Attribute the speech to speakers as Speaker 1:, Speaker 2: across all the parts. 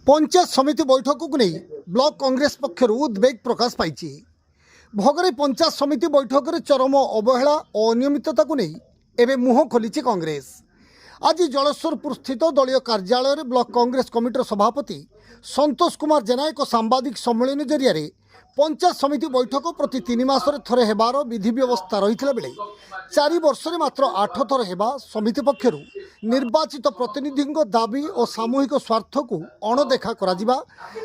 Speaker 1: पंचायत समिति बैठक को नहीं ब्लॉक कांग्रेस पक्षर उद्वेग प्रकाश पाई। भोगरे पंचायत समिति बैठक में चरम अवहेला और अनियमितता को नहीं एवं मुह खोली कांग्रेस। आज जलेश्वरपुर स्थित दलीय कार्यालय में ब्लॉक कांग्रेस कमिटर सभापति संतोष कुमार जेना एक सांबादिक सम्मेलन जरिया पंचायत समिति बैठक प्रति 3 मासरे थरे हेबार विधि व्यवस्था रही बेले 4 वर्ष में मात्र 8 थर हेबा समिति पक्षर निर्वाचित प्रतिनिधि दाबी और सामूहिक स्वार्थ को अणदेखा करा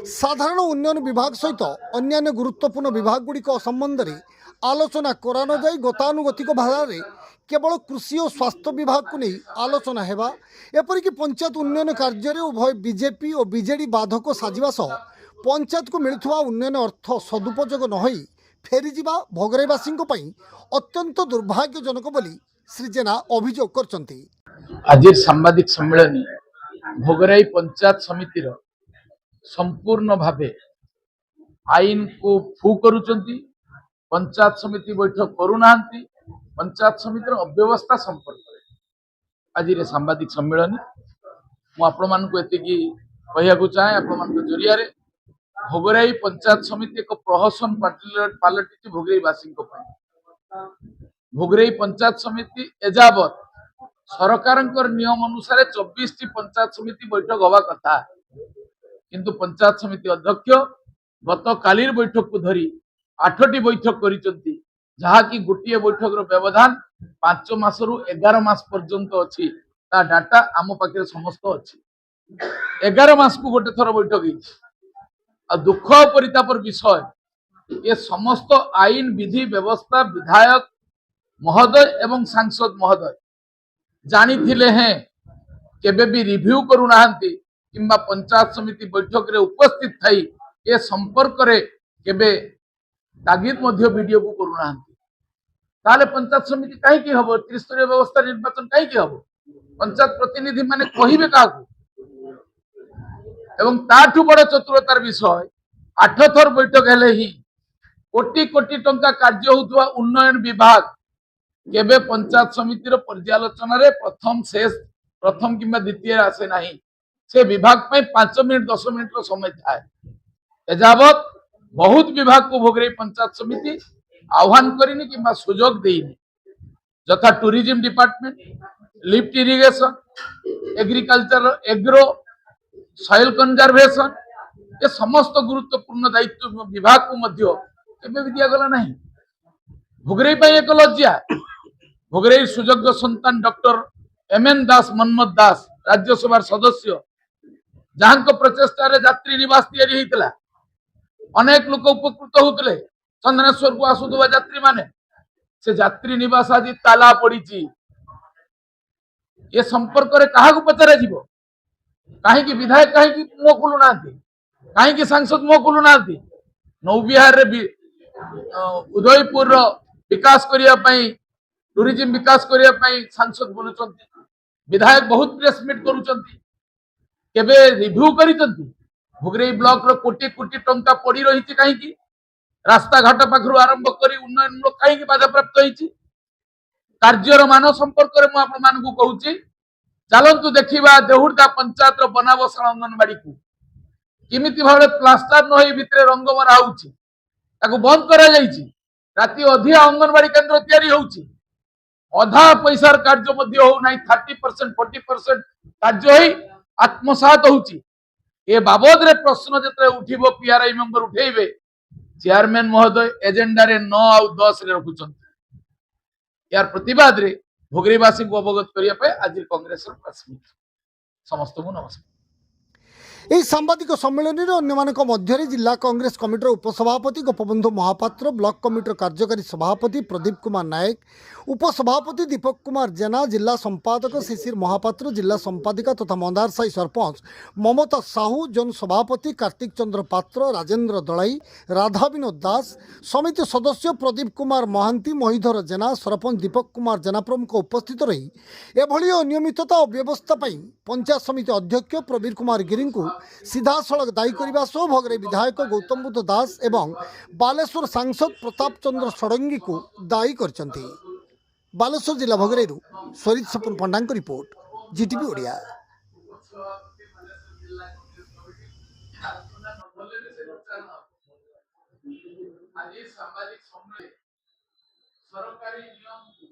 Speaker 1: साधारण उन्नयन विभाग सहित अन्य गुरुत्वपूर्ण विभाग गुड़िक संबंध में आलोचना करा न जाई गतानुगतिक भाव में केवल कृषि और स्वास्थ्य विभाग को नहीं आलोचना हेबा एपरिक पंचायत उन्नयन कार्य उभय बीजेपी और बीजेडी बाधक साजिबा सह पंचायत को मिलुवा उन्नयन अर्थ सदुपयोग न होई फेरीजा भोगरेवासी अत्यंत दुर्भाग्यजनक बोली श्री जेना अभियोग करछंती।
Speaker 2: आज सांबादिक सम्मेलन भोगराई पंचायत समितिर संपूर्ण भावे आईन को फू करुचंती, पंचायत समिति बैठक करूना, पंचायत समितिर अव्यवस्था संपर्क आज सांबादिक सम्मेलन मुझे कहू चाहे आपण जरिया भोगराई पंचायत समिति एक प्रहसन पलटि भोगराईवासी भोगराई पंचायत समिति एजावत सरकार नियम अनुसार 24 टी पंचायत समिति बैठक हवा कथा किंतु पंचायत समिति अध्यक्ष गत काली बैठक को धरी 8 टी बैठक करिसंती जहाँकि गोटे बैठक व्यवधान 5 मासरू 11 मास पर्यंत अच्छी डाटा आम पाखे समस्त अच्छी 11 मास को गोटे थर बैठक दुख परितापर विषय ये समस्त आईन विधि व्यवस्था विधायक महोदय एवं सांसद महोदय जानी थिले हैं केबे भी रिव्यू करूना किंबा पंचायत समिति बैठक रे उपस्थित थई ये संपर्क रे केबे तागिद मध्य वीडियो को करूना ताले पंचायत समिति काहे की हबो त्रिस्तरीय व्यवस्था निर्वाचन काहे की हबो पंचायत प्रतिनिधि माने कहिबे काकू एवं ताठू बड़ चतुरतार विषय 8 थर बैठक हेले ही कोटी कोटी टंका कार्य होउतवा उन्नयन विभाग केबे पंचायत समितिर पर्यालोचना रे प्रथम किंबा द्वितीय आसे नहीं से विभाग पे 5 मिनट 10 मिनट रो समय थाए एजावत बहुत विभाग को भोगराई पंचायत समिति आह्वान करिनी किंबा सुजोग देइनी जथा tourism department lift irrigation agriculture agro soil conservation ये समस्त गुरुत्वपूर्ण दायित्व विभाग को मध्य केबे भी दिया गला नहीं भोगराई पे एक लज्जा भोगराई सुयोग्य संतान डॉक्टर एमएन दास मनमथ दास राज्यसभा सदस्य जहां प्रचेषार यात्री निवास तैयारी होता अनेक लोक उपकृत होते चंदनेश्वर को आसुवा यात्री माने से यात्री निवास आज ताला पड़ी ये संपर्क में क्या पचरा जीव कहीं विधायक कहीं मुह खोलुना कहीं सांसद मुह खोलुना नौबिहार उदयपुर विकास करने टूरिज्म विकास करने सांसद बोलुं विधायक बहुत प्रेस मीट करुँचे रिव्यू कर भोगराई ब्लॉक रो कोटी कोटी टंका पड़ी रही कहीं रास्ता घाट पाखु आरंभ कर उन्नयन कहीं बाधा प्राप्त होती कार्यर मान संपर्क में आपको कहूँ चलतु देखा देहुर्दा पंचायत बनाबशाला अंगनवाड़ी को किमिति भाव प्लास्टर न भितर रंग मरा हो बंद करा राति अधिया अंगनवाड़ी केन्द्र तैयारी होउची अधा पैसार कार्य हो 30% 40% कार्य ही आत्मसात होउची ए बाबद रे प्रश्न जते उठिबो पीआरआई मेंबर उठेबे चेयरमैन महोदय एजेंडा रे 9 आउ 10 रे रखुचंती यार प्रतिवाद रे भोगराईवासी को अवगत करिया पे आज कांग्रेस समस्त को नमस्कार।
Speaker 1: यह सांबादिक सम्मेलन में अन्य मध्य जिला कांग्रेस कमिटर उपसभापति गोपबंधु महापात्र ब्लॉक कमिटर कार्यकारी सभापति प्रदीप कुमार नायक उपसभापति दीपक कुमार जेना जिला संपादक शिशिर महापात्र जिला संपादिका तथा मंदार साई सरपंच ममता साहू जन सभापति कार्तिक चंद्र पात्र राजेंद्र दलाई राधा विनोद दास समिति सदस्य प्रदीप कुमार महांती महिधर जेना सरपंच दीपक कुमार जेना प्रमुख उपस्थित रही एभली अनियमितता और व्यवस्था पंचायत समिति अध्यक्ष प्रवीर कुमार गिरी को सीधा सड़क दायी करने सह भोगराई विधायक गौतम बुद्ध दास एवं बालेश्वर सांसद प्रताप चंद्र षडंगी को दायी करछंती। बालेश्वर जिला भोगराई स्वरित सपन पंडा रिपोर्ट जीटीवी ओडिया।
Speaker 2: ସମାଧାନ ହେବ। ଆଜି ସାମ୍ବାଦିକ ସମ୍ମିଳନୀ ସରକାରୀ ନିୟମକୁ